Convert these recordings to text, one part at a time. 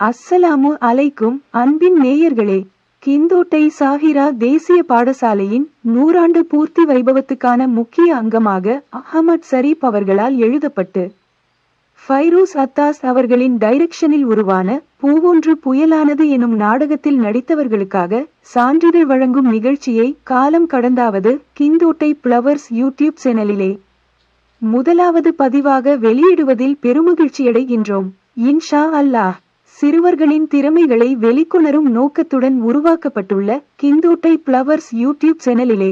அஸ்ஸலாமு அலைக்கும் அன்பின் நேயர்களே, கிந்தோட்டை சாஹிரா தேசிய பாடசாலையின் 100 பூர்த்தி வைபவத்துக்கான முக்கிய அங்கமாக அஹமட் ஷரீப் அவர்களால் எழுதப்பட்டு ஃபைரூஸ் அத்தாஸ் அவர்களின் டைரக்ஷனில் உருவான பூவொன்று புயலானது எனும் நாடகத்தில் நடித்தவர்களுக்காக சான்றிதழ் வழங்கும் நிகழ்ச்சியை காலம் கடந்தாவது கிந்தோட்டை பிளவர்ஸ் யூடியூப் சேனலிலே முதலாவது பதிவாக வெளியிடுவதில் பெருமகிழ்ச்சியடைகின்றோம். இன்ஷா அல்லாஹ். சிறுவர்களின் திறமைகளை வெளிக்கொணரும் நோக்கத்துடன் உருவாக்கப்பட்டுள்ள கிந்தோட்டை பிளவர்ஸ் யூடியூப் சேனலிலே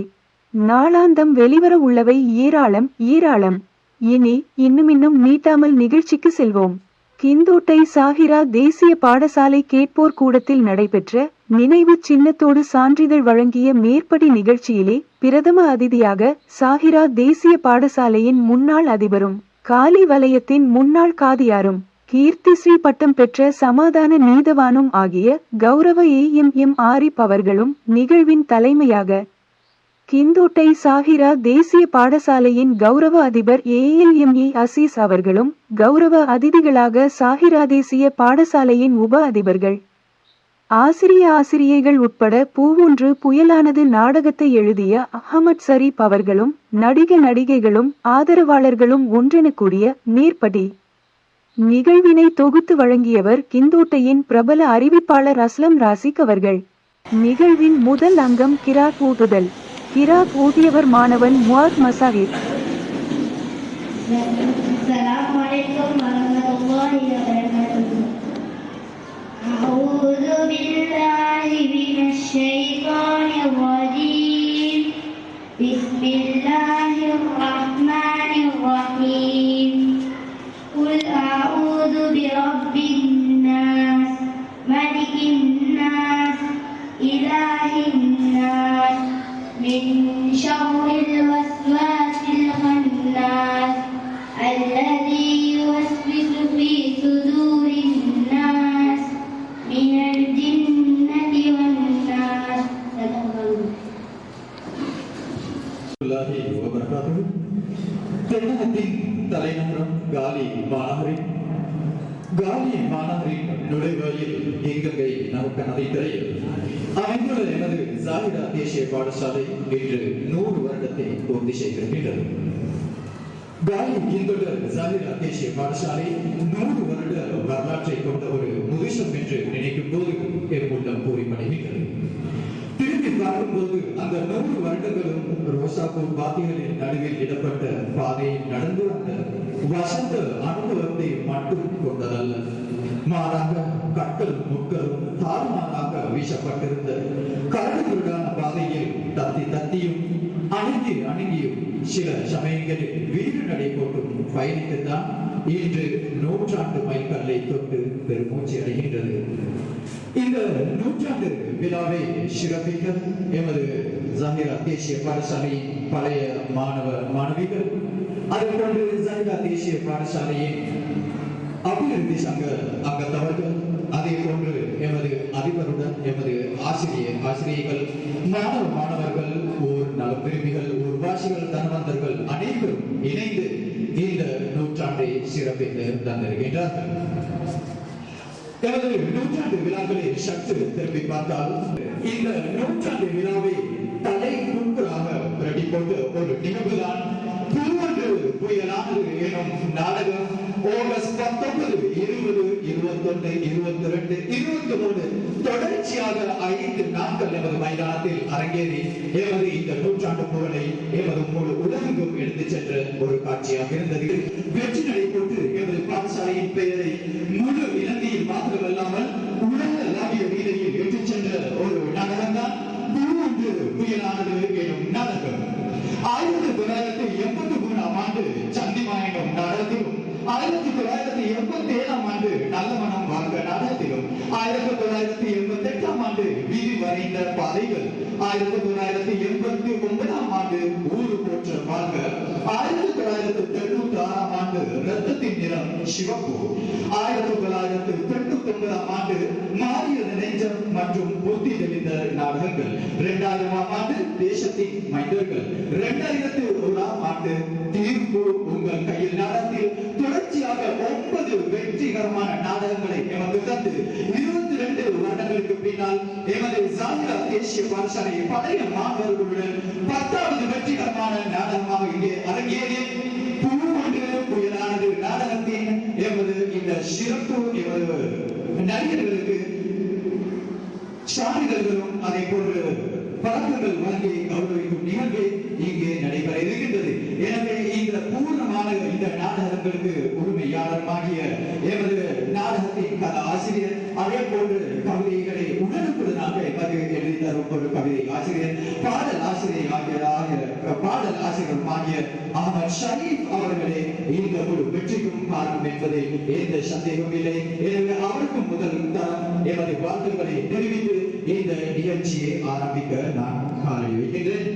நாளாந்தம் வெளிவர உள்ளவை ஏராளம். இனி இன்னும் நீட்டாமல் நிகழ்ச்சிக்கு செல்வோம். கிந்தோட்டை சாஹிரா தேசிய பாடசாலை கேட்போர் கூடத்தில் நடைபெற்ற நினைவு சின்னத்தோடு சான்றிதழ் வழங்கிய மேற்படி நிகழ்ச்சியிலே பிரதம அதிதியாக சாஹிரா தேசிய பாடசாலையின் முன்னாள் அதிபரும் காலி வலயத்தின் முன்னாள் காதியாரும் கீர்த்திஸ்ரீ பட்டம் பெற்ற சமாதான நீதவானும் ஆகிய கௌரவ AMM ஆரிப் அவர்களும் நிகழ்வின் தலைமையாக கிந்தோட்டை சாஹிரா தேசிய பாடசாலையின் கௌரவ அதிபர் ALME அசீஸ் அவர்களும் கௌரவ அதிதிகளாக சாஹிரா தேசிய பாடசாலையின் உப அதிபர்கள் ஆசிரியைகள் உட்பட பூவொன்று புயலானது நாடகத்தை எழுதிய அஹமட் ஷரீப் அவர்களும் நடிகைகளும் ஆதரவாளர்களும் ஒன்றென கூடிய மேற்படி நிகழ்வினை தொகுத்து வழங்கியவர் கிந்தோட்டையின் பிரபல அறிவிப்பாளர் அஸ்லம் ராசிக் அவர்கள். நிகழ்வின் முதல் அங்கம் கிராத் ஊட்டுதல். கிராத் ஊதியவர் மாணவன் முஆத் மசாஹிர். قل أعوذ برب الناس ملك الناس إله الناس من شر الوسواس الخناس الذي يوسوس في صدور الناس من الجنة والناس. الله وبركاته. தென்னகத்தின் தலைநகரம் காலி மாநகரின் நுழைவாயில் இங்கங்கை நமக்கு நதித்திரையில் அமைந்துள்ள எமது சாஹிரா தேசிய பாடசாலை இன்று 100 வருடத்தை பூர்த்தி செய்திருக்கின்றது. காலி கிந்தோட்டர் சாஹிரா தேசிய பாடசாலை 100 வருட வரலாற்றை கொண்ட ஒரு முதிசம் என்று நினைக்கும் போது என் உள்ளம் பூரிப்படைகின்றது. திரும்பி பார்க்கும்போது அந்த 100 வருடங்களும் ரோசாப்பூர் பாத்திகளின் நடுவில் இடப்பட்ட பாதையில் நடந்து வந்த வசந்த அனுபவத்தை மட்டும் கொண்டதல்ல, மாறாக கற்களும் முட்களும் தாறுமாறாக வீசப்பட்டிருந்த கரடுமுரடான பாதையில் தத்தியும் அணுகியும் சில சமயங்களில் வீடு நடை போட்டும் பயணித்துத்தான் இன்று 100 மைல்கல்லை தொட்டு பெருமூச்சு அடைகின்றது. இந்த 100 விழாவை சிறப்பிக்க எமது சாஹிரா தேசிய பாடசாலையின் பழைய மாணவிகள், அதுபோன்று சாஹிரா தேசிய பாடசாலையின் அபிவிருத்தி சங்க அங்கத்தவர்கள், அதே போன்று எமது அதிபருடன் எமது ஆசிரியர்கள், மாணவர்கள், ஊர் நலப்பிரிவிகள், ஊர்வாசிகள், தனவந்தர்கள் அனைவரும் இணைந்து இந்த 100 சிறப்பித்து தந்திருக்கின்றார்கள். எமது 100 விழாக்களை சற்று திரும்பி பார்த்தால் இந்த 100 விழாவை தலை குன்றாக பிரட்டி போட்டு ஒரு நிகழ்வுதான் பூவொன்று புயலானது எனும் நாடகம். ஆகஸ்ட் 19, 20, 21, 22, 23 தொடர்ச்சியாக 5 நாட்கள் எமது மைதானத்தில் அரங்கேறி எமது இந்த 100 புகழை எமது முழு உலகெங்கும் எடுத்துச் சென்ற ஒரு காட்சியாக இருந்தது. வெற்றி நடை போட்டு எமது பாடசாலையின் பெயரை முழு இலங்கையில் மாத்திரமல்லாமல் உலகளாவிய ரீதியில் எடுத்துச் சென்ற ஒரு நாடகம் தான் பூவொன்று புயலானது எனும் நாடகம். 1983 ஆண்டு சந்திமா எனும் நாடகத்திலும் 1987 ஆண்டு நல்ல மனம் வாழ்க நாடகத்திலும் 1988 ஆண்டு வீதி வரைந்த பாதைகள், 1989 ஆண்டு ஊரு போற்ற வாழ்க, 1996 ஆண்டு ரத்தத்தின் நிறம் சிவப்பு, 1999 2009ஆம் ஆண்டு மாறியது நெஞ்சம் மற்றும் புத்தி தெளிந்த நாடகங்கள், 2000ஆம் ஆண்டு தேசத்தின் மைந்தர்கள், 2001ஆம் ஆண்டு தீர்ப்பு உங்கள் கையில் நாடகத்தில் தொடர்ச்சியாக 9 வெற்றிகரமான நாடகங்களை எமக்கு தந்து 22 வருடங்களுக்கு பின்னால் எமது ஜாகிரா தேசிய பாடசாலை பழைய மாணவர்களுடன் 10வது வெற்றிகரமான நாடகமாக இங்கே அரங்கேறி பூவொன்று புயலானது நாடகத்தின் எமது இந்த சிறப்பு எமது நடிகர்களுக்கு சான்றிதழ்களும் அதே போன்று பதக்கங்கள் வழங்கி கௌரவிக்கும் நிகழ்வு இங்கே நடைபெற இருக்கின்றது. எனவே இந்த பூர்ணமான இந்த நாடகங்களுக்கு உரிமையாளருமாகிய எமது நாடகத்தின் கதை ஆசிரியர், அதே போன்று கவிதைகளை உடனுக்குடனாக எமது எழுதி தரும் ஒரு கவிதை ஆசிரியர், பாடல் ஆசிரியருமாகிய அஹமத் ஷரீப் அவர்களே இந்த ஒரு வெற்றிக்கும் காரணம் என்பதில் எந்த சந்தேகமும் இல்லை. எனவே அவருக்கும் முதல் தரம் எமது வாழ்த்துக்களை தெரிவித்து இந்த நிகழ்ச்சியை ஆரம்பிக்க நான் காலை வைக்கின்றேன்.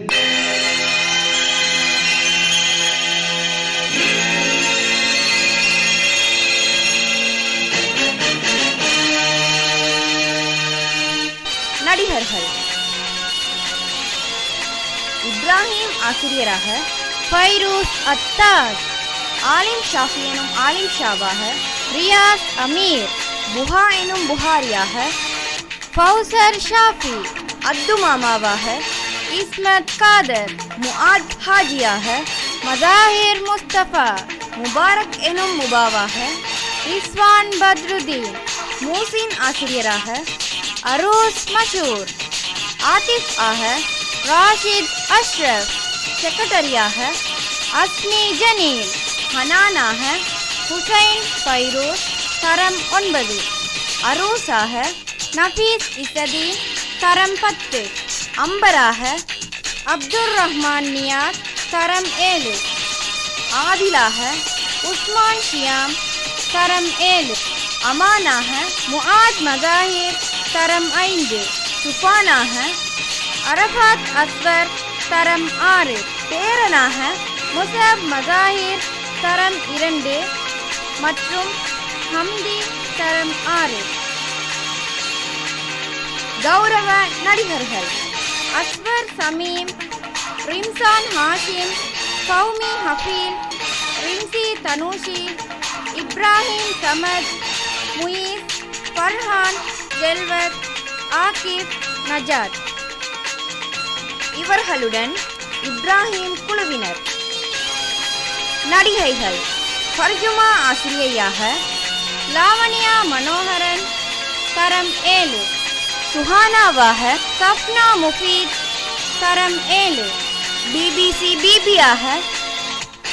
நடிகர்கள்: இப்ராஹிம் ஆசிரியராக, ஃபைரூஸ் அத்தாஸ், ஆலிம் ஷாஃபி எனும் ஆலிம் ஷாவாக, ரியாஸ் அமீர், புஹா எனும் புகாரியாக, ஃபௌசர் ஷாஃபி, அப்து மாமாவாக, இஸ்மத் காதர், முஆத் ஹாஜியாக, மதாஹிர் முஸ்தபா, முபாரக் எனும் முபாவாக, ரிஸ்வான் பத்ருதீன், மூசின் ஆசிரியராக, அரூஸ் மஷூர், ஆதிஃப் ஆக, ராஷித் அஷ்ரப், செக்ரட்டரியாக, அஸ்மி ஜனீல், ஹனானாக, ஹுசைன் ஃபைரூஸ், தரம் 9, அரூஸாக, நஃபீஸ் இசதீன், தரம் 10, அம்பராக, அப்துர் ரஹ்மான் நியாஸ், தரம் 7, ஆதிலாக, உஸ்மான் ஷியாம், தரம் 7, அமானாக, முஆத் மதாஹிர், தரம் 5, சுஃபானாக, அரஃபாத் அஸ்வர், தரம் 6, பேரனாக, முஸாப் மதாஹிர், தரம் 2 மற்றும் ஹம்தி, தரம் 6. கௌரவ நடிகர்கள்: அஸ்வர் சமீம், ரிம்சான் ஹாஷிம், கௌமி ஹஃபீல், ரிம்சி தனூஷி, இப்ராஹிம் சமத், முயீஸ், ஃபர்ஹான், ஜெல்வத், ஆகிப், நஜாத். இவர்களுடன் இப்ராஹிம் குழுவினர். நடிகைகள்: ஃபர்ஜுமா ஆசிரியையாக, லாவணியா மனோகரன், தரம் 7, சுஹானாவாக, சஃப்னா முஃபீத், தரம் 7, பிபிசி பிபியாக,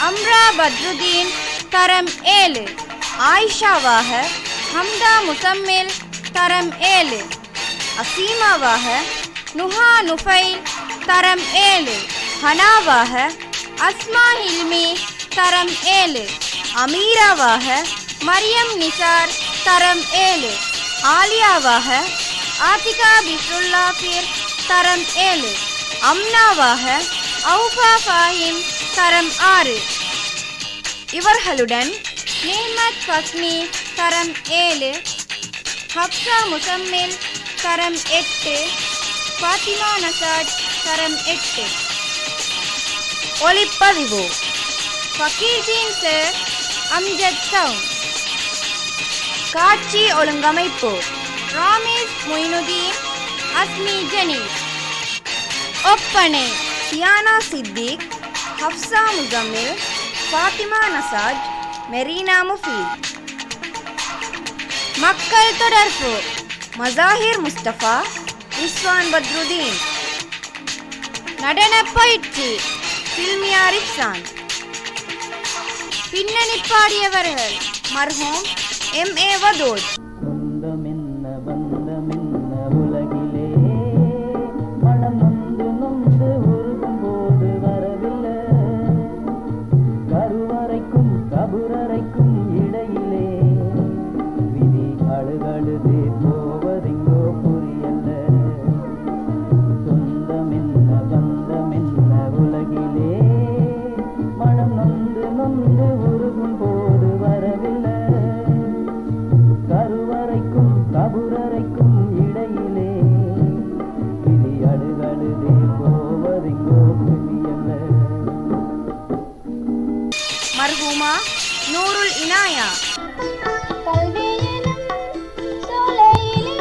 அம்ரா பத்ருதீன், தரம் 7, ஆயிஷாவாக, ஹம்தா முசம்மில், தரம் 7, அசீமாவாக, நுஹா நுஃபைல், தரம் 7, ஹனாவாக, அஸ்மா ஹில்மி, தரம் 7, அமீராவாக, மரியம் நிசார், தரம் 7, ஆலியாவாக, ஆத்திகா பிஸ்ருல்லாஃபிர், தரம் 7, அம்னாவாக, அவுஃபா ஃபாஹிம், தரம் 6. இவர்களுடன் நேமத் ஃபஸ்மி, தரம் 7, ஹப்சா முசம்மில், தரம் 8, ஃபாத்திமா நசாட், தரம் 8. ஒளிப்பதிவு: ஃபக்கீர்தீன் சார், அம்ஜத் சவுண்ட். காட்சி ஒழுங்கமைப்பு: ராமேஷ் மொயினுதீன், அஸ்மி ஜனீர். ஒப்பனை: சியானா சித்திக், ஹப்சா முசம்மில், ஃபாத்திமா நசாஜ், மெரீனா முஃபீத். மக்கள் தொடர்பு: மசாஹிர் முஸ்தபா, ரிஸ்வான் பத்ருதீன். நடன பயிற்சி: சில்மியா ரிப்சான். பின்னணி பாடியவர்கள்: மர்ஹூம் M.A. வதோத். கருவறைக்கும் நூருல் இனாயா. கல்வியெனும் சோலையிலே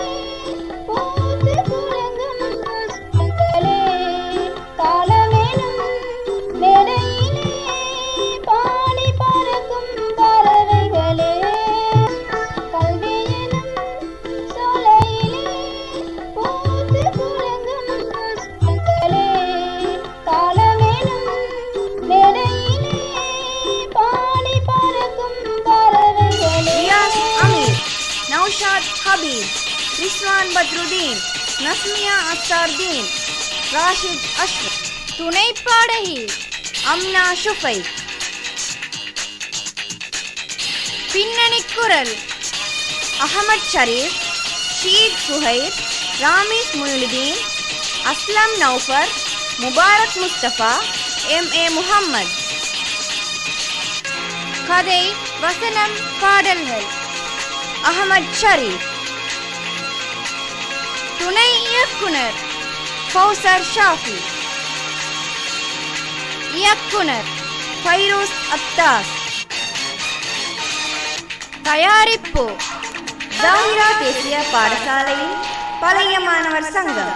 பூத்து குலுங்கும் புஷ்பங்களே, காலமெனும் மேடையிலே பாடி பறக்கும் பறவைகளே. கல்வியெனும் சோலையிலே பூத்து குலுங்கும் புஷ்பங்களே, காலமெனும் மேடையிலே பாடி பறக்கும் பறவைகளே. ரியாஸ் அமீர், நௌஷாத் ஹபீப், ரிஸ்வான் பத்ருதீன், நஸ்மியா அக்தார்தீன், ராஷித் அஷ்ரப். துணை பாடகி அம்னா ஷுஃபை. பின்னணி குரல் அஹமத் ஷரீப், ஷீத் சுஹைர், ராமிஸ் முனுலுதீன், அஸ்லம் நௌஃபர், முபாரக் முஸ்தபா, எம்.ஏ. முஹம்மத். கதை, வசனம், பாடல்கள் அஹமத் ஷரீப். துணை இயக்குனர் கௌசர் ஷாஃபி. இயக்குனர் ஃபைரூஸ் அத்தாஸ். தயாரிப்பு ஜாஹிரா தேசிய பாடசாலையின் பழைய மாணவர் சங்கம்.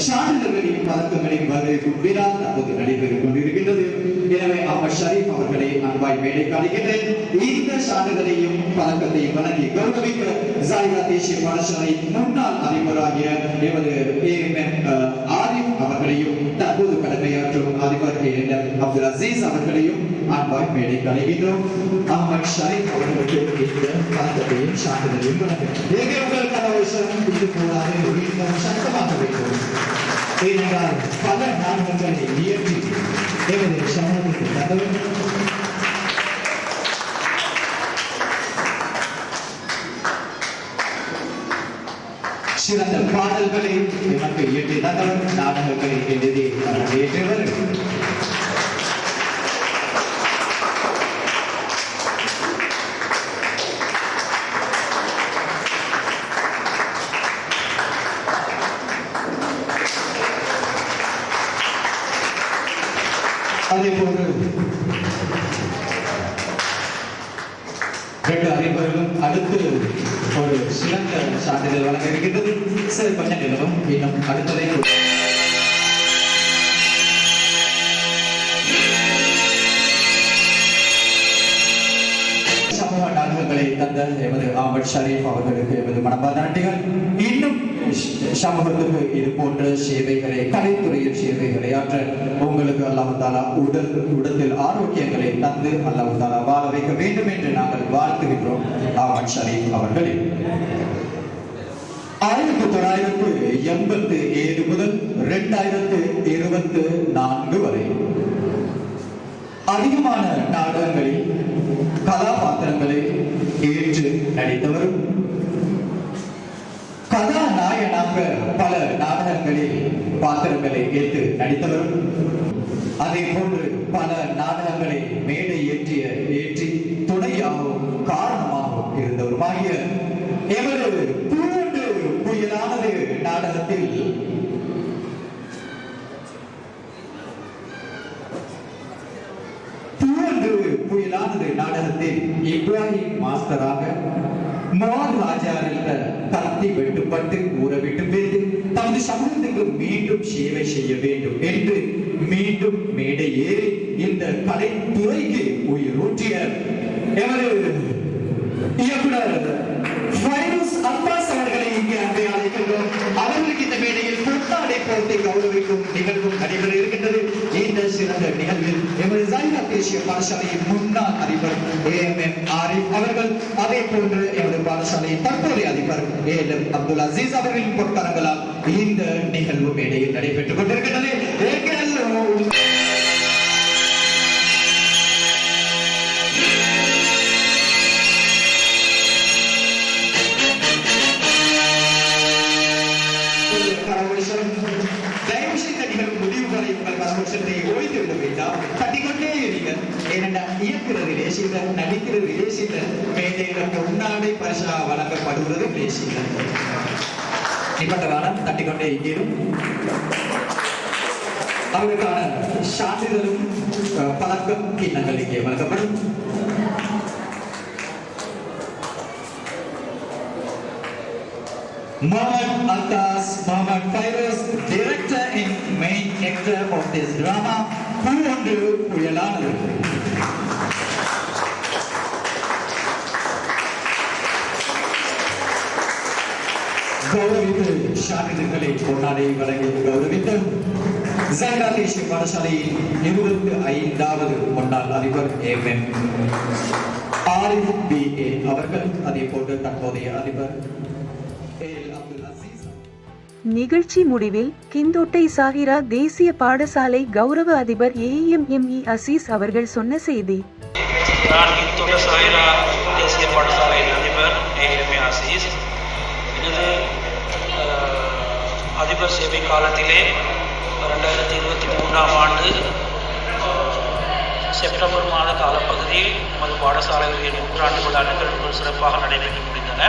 சான்றிதழ்களையும் பதக்கங்களையும் வரவேற்கும் விழா தற்போது நடைபெற்றுக் கொண்டிருக்கின்றது. எனவே அஹ்மத் ஷரீப் அவர்களை அன்பாய் மேடைக்கு அழைக்கின்றேன். இந்த சான்றிதழையும் பதக்கத்தையும் வழங்கி கௌரவிக்க ஜாயிரா தேசிய பாடசாலை முன்னாள் அதிபராகிய எமது ஆரிஃப் அவர்களையும் தற்போது கடமையாற்றும் அதிபர் அப்துல் அசீஸ் அவர்களையும் அன்பாய் மேடைக்கு அழைக்கின்றோம். அஹ்மத் ஷரீப் அவர்களுக்கு இந்த பதக்கத்தையும் சான்றிதழையும் வழங்க உங்கள் கனவசம் இது கூடாது இன்னும் சத்தமாக வேண்டும். ஏனென்றால் பல நாடுகளை இயற்றி எமது சமூகத்திற்கு தந்தவர் சிறந்த பாடல்களை எமக்கு இயற்றி தந்தவர், நாடகங்களை எழுதி இயற்றியவர். அதே போன்று 2 அறிஞர்களும் அடுத்து ஒரு சிறந்த சான்றிதழ் வழங்க இருக்கின்றது. சரி, கொஞ்சம் நிலவும் இன்னும் அடுத்ததை சமூக நாடகங்களை தந்த எமது அஹ்மத் ஷரீப் அவர்களுக்கு எமது மனமார்ந்த நன்றிகள். இன்னும் சமூகத்துக்கு இது போன்ற சேவைகளை, கலைத்துறையில் சேவைகளை ஆற்ற உங்களுக்கு அல்லாஹ் தஆலா உடலில் ஆரோக்கியங்களை தந்து அல்லாஹ் தஆலா வாழ வைக்க வேண்டும் என்று நாங்கள் வாழ்த்துகின்றோம் அஹ்மத் ஷரீப் அவர்களே. 1987 முதல் 2024 வரை அதிகமான நாடகங்களில் கதாபாத்திரங்களை ஏற்று நடித்தவரும், கதாநாயகனாக பல நாடகங்களில் பாத்திரங்களை ஏற்று நடித்தவரும், அதே போன்று பல நாடகங்களை மேடை ஏற்றி துணையாகவும் காரணமாகவும் இருந்தவருமாகிய எமது பூண்டு புயலானது நாடகத்தில் புயலானது நாடகத்தில் இப்ராஹிம் மாஸ்டராக மோகன் ராஜா என்ற கத்தி வெட்டுப்பட்டு ஊற விட்டு பேசி தமது சமூகத்துக்கு மீண்டும் சேவை செய்ய வேண்டும் என்று மீண்டும் மேடை ஏறி இந்த கலைத்துறைக்கு உயிரூற்றிய எமது இயக்குனர் ஃபைரோஸ் அப்பாஸ் அவர்களை இங்கே அன்பை அழைக்கின்றோம். அவர்களுக்கு இந்த மேடையில் புத்தாடை போர்த்தி கௌரவிக்கும் நிகழ்வும் நடைபெற இருக்கின்றது. இந்த சிறந்த நிகழ்வில் எமது ஜாயிரா தேசிய பாடசாலையின் முன்னாள் அதிபர் ஆரிஃப் அவர்கள், அதே போன்று எமது பாடசாலையின் தற்போதைய அதிபர் அப்துல் அசீஸ் அவர்களின் பொற்கரங்களால் இந்த நிகழ்வு மேடையில் நடைபெற்றுக் கொண்டிருக்கின்றது. வழங்கப்படுவது தட்டிக்கொண்டே இங்கேயும் அவருக்கான சான்றிதழும் பதக்கம் கிண்ணங்கள் இங்கே வழங்கப்படும். Mohammad Altas, Mohammad Fairoz, director and main actor of this drama, Poorandu Puyalanadu. கௌரவித்து சான்றிதழ்களை கொண்டாடி வழங்கி கௌரவித்த ஜாயிரா தேசிய பாடசாலையின் 25வது முன்னாள் அதிபர் ஆரிஃப் BA அவர்கள், அதே போன்று தற்போதைய அதிபர் அப்துல் அசீஸ். நிகழ்ச்சி முடிவில் கிந்தோட்டை சாகிரா தேசிய பாடசாலை கௌரவ அதிபர் AMME அசீஸ் அவர்கள் சொன்ன செய்தி. நான் கிந்தோட்டை சாகிரா தேசிய பாடசாலையின் அதிபர் AMME அசீஸ். எனது அதிபர் சேவை காலத்திலே 2023ஆம் ஆண்டு செப்டம்பர் மாத காலப்பகுதியில் நமது பாடசாலைகளின் 100ஆண்டு விழா நிகழ்வுகள் சிறப்பாக நடைபெற்று முடிந்தன.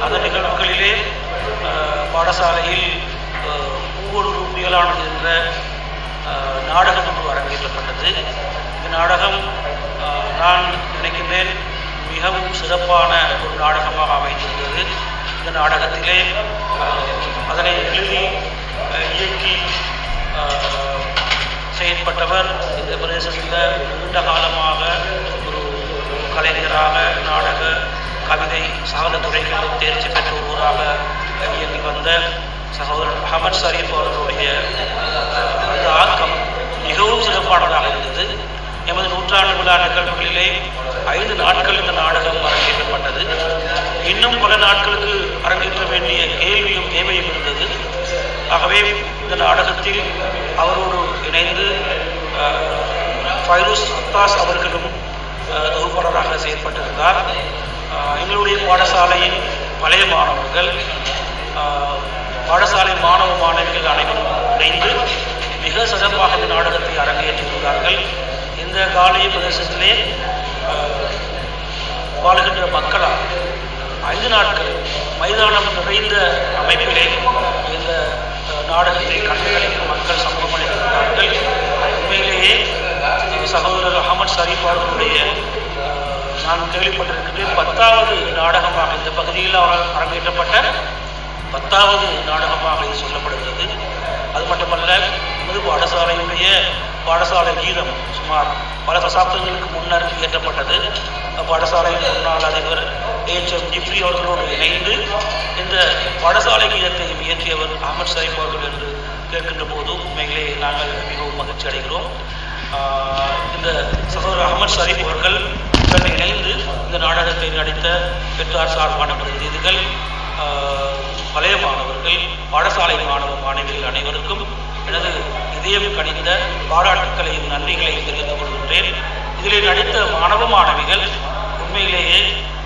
அந்த நிகழ்வுகளிலே பாடசாலையில் ஒவ்வொரு புயலானது என்ற நாடகம் ஒன்று அரங்கேற்றப்பட்டது. இந்த நாடகம் நான் நினைக்கின்றேன் மிகவும் சிறப்பான ஒரு நாடகமாக அமைந்திருந்தது. இந்த நாடகத்திலே அதனை எழுதி இயக்கி செயற்பட்டவர். இந்த பிரதேசத்தில் நீண்ட காலமாக ஒரு கலைஞராக நாடக கவிதை சகல துறைகளிலும் தேர்ச்சி பெற்ற ஒருவராக இயங்கி வந்த சகோதரர் அஹமத் ஷரீப் அவர்களுடைய அந்த ஆக்கம் மிகவும் சிறப்பானதாக இருந்தது. எமது நூற்றாண்டு விழா நிகழ்வுகளிலே 5 நாட்கள் இந்த நாடகம் அரங்கேற்றப்பட்டது. இன்னும் பல நாட்களுக்கு அரங்கேற்ற வேண்டிய கேள்வியும் தேவையும் இருந்தது. ஆகவே இந்த நாடகத்தில் அவரோடு இணைந்து ஃபைரோஸ் அத்தாஸ் அவர்களும் தொகுப்பாளராக செயற்பட்டிருந்தார். எங்களுடைய பாடசாலையின் பழைய மாணவர்கள், பாடசாலை மாணவ மாணவிகள் அனைவரும் இணைந்து மிக சிறப்பாக இந்த நாடகத்தை அரங்கேற்றிருந்தார்கள். இந்த காலைய பிரதேசத்திலே வாழ்கின்ற மக்களால் 5 நாட்கள் மைதானம் நிறைந்த அமைப்பிலே இந்த நாடகத்தை கண்டுகளிக்கும் மக்கள் சமூகம் அளித்திருந்தார்கள். உண்மையிலேயே சகோதரர் அஹமத் ஷரீப் அவர்களுடைய நான் கேள்விப்பட்டிருக்கின்றேன் 10வது நாடகமாக இந்த பகுதியில் அவரால் அரங்கேற்றப்பட்ட 10வது நாடகமாக இது சொல்லப்படுகிறது. அது மட்டுமல்ல, நமது பாடசாலையுடைய பாடசாலை கீதம் சுமார் பல தசாப்தங்களுக்கு முன்னர் இயற்றப்பட்டது. பாடசாலையின் முன்னாள் அதிபர் HM ஜிப்ரி அவர்களோடு இணைந்து இந்த பாடசாலை கீதத்தை இயற்றியவர் அஹமத் ஷரீப் அவர்கள் என்று கேட்கின்ற போது உண்மையிலே நாங்கள் மிகவும் மகிழ்ச்சி அடைகிறோம். இந்த சகோதரர் அஹமத் ஷரீப் அவர்கள் இணைந்து இந்த நாடகத்தை நடித்த பெற்றார் சார்பான பிரதிநிதிகள், பழைய மாணவர்கள், பாடசாலை மாணவ மாணவிகள் அனைவருக்கும் எனது இதயம் கணிந்த பாராட்டுக்களையும் நன்றிகளையும் தெரிவித்துக் கொள்கின்றேன். இதிலே நடித்த மாணவ மாணவிகள் உண்மையிலேயே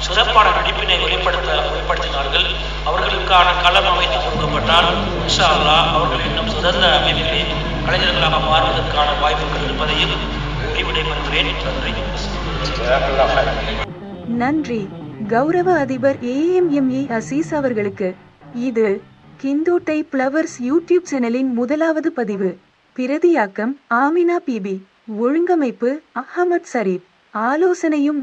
சிறப்பான நடிப்பினை வெளிப்படுத்தினார்கள். அவர்களுக்கான களம் அமைத்து கொடுக்கப்பட்டால் இன்ஷா அல்லாஹ் அவர்கள் இன்னும் சிறந்த அமைப்பிலே கலைஞர்களாக மாறுவதற்கான வாய்ப்புகள் இருப்பதையும் விடைபெறுகிறேன். நன்றி கௌரவ அதிபர் AMME அசீஸ் அவர்களுக்கு. இது கிந்தோட்டை ஃப்ளவர்ஸ் யூடியூப் சேனலின் முதலாவது பதிவு. பிரதியாக்கம் ஆமினா பிபி. ஒழுங்கமைப்பு அஹமத் ஷரீப். ஆலோசனையும்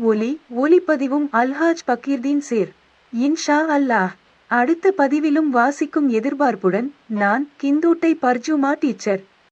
ஒலிப்பதிவும் அல்ஹாஜ் பக்கீர்தீன் சேர். இன்ஷா அல்லாஹ் அடுத்த பதிவிலும் வாசிக்கும் எதிர்பார்ப்புடன் நான் கிந்தோட்டை பர்ஜுமா டீச்சர்.